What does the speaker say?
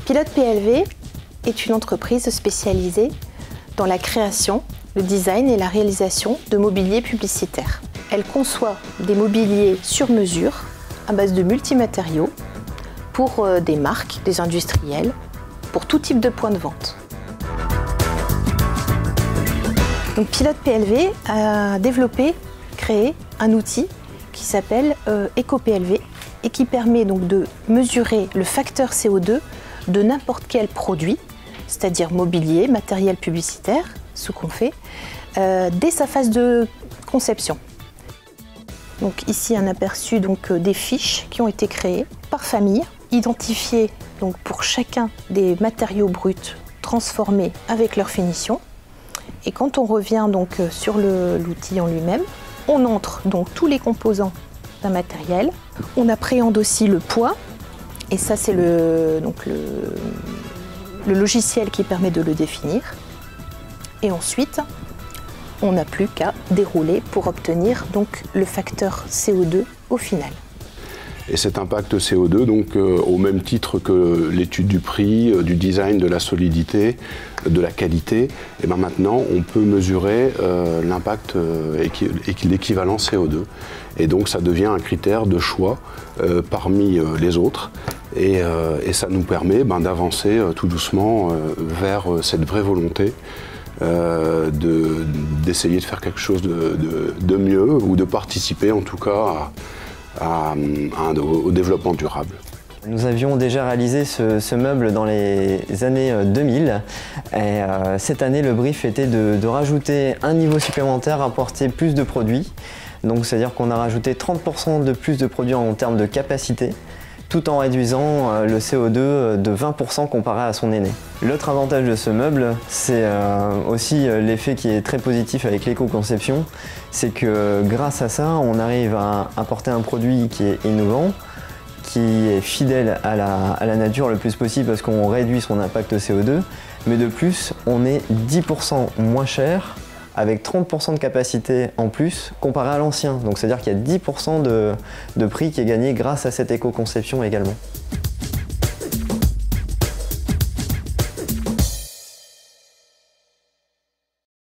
Pilote PLV est une entreprise spécialisée dans la création, le design et la réalisation de mobilier publicitaire. Elle conçoit des mobiliers sur mesure à base de multimatériaux pour des marques, des industriels, pour tout type de points de vente. Donc, Pilote PLV a développé, créé un outil qui s'appelle EcoPLV et qui permet donc de mesurer le facteur CO2 de n'importe quel produit, c'est-à-dire mobilier, matériel publicitaire, ce qu'on fait, dès sa phase de conception. Donc ici un aperçu des fiches qui ont été créées par famille, identifiées donc pour chacun des matériaux bruts transformés avec leur finition. Et quand on revient donc sur l'outil en lui-même, on entre donc tous les composants d'un matériel. On appréhende aussi le poids, et ça c'est le logiciel qui permet de le définir. Et ensuite, on n'a plus qu'à dérouler pour obtenir donc le facteur CO2 au final. Et cet impact CO2, donc au même titre que l'étude du prix, du design, de la solidité, de la qualité, et bien maintenant on peut mesurer l'impact l'équivalent CO2. Et donc ça devient un critère de choix parmi les autres. Et ça nous permet d'avancer tout doucement vers cette vraie volonté d'essayer de faire quelque chose de mieux, ou de participer en tout cas au développement durable. Nous avions déjà réalisé ce meuble dans les années 2000 et cette année le brief était de rajouter un niveau supplémentaire, apporter plus de produits. Donc c'est-à-dire qu'on a rajouté 30% de plus de produits en termes de capacité, tout en réduisant le CO2 de 20% comparé à son aîné. L'autre avantage de ce meuble, c'est aussi l'effet qui est très positif avec l'éco-conception, c'est que grâce à ça, on arrive à apporter un produit qui est innovant, qui est fidèle à la nature le plus possible parce qu'on réduit son impact CO2, mais de plus, on est 10% moins cher avec 30% de capacité en plus comparé à l'ancien. Donc c'est-à-dire qu'il y a 10% de prix qui est gagné grâce à cette éco-conception également.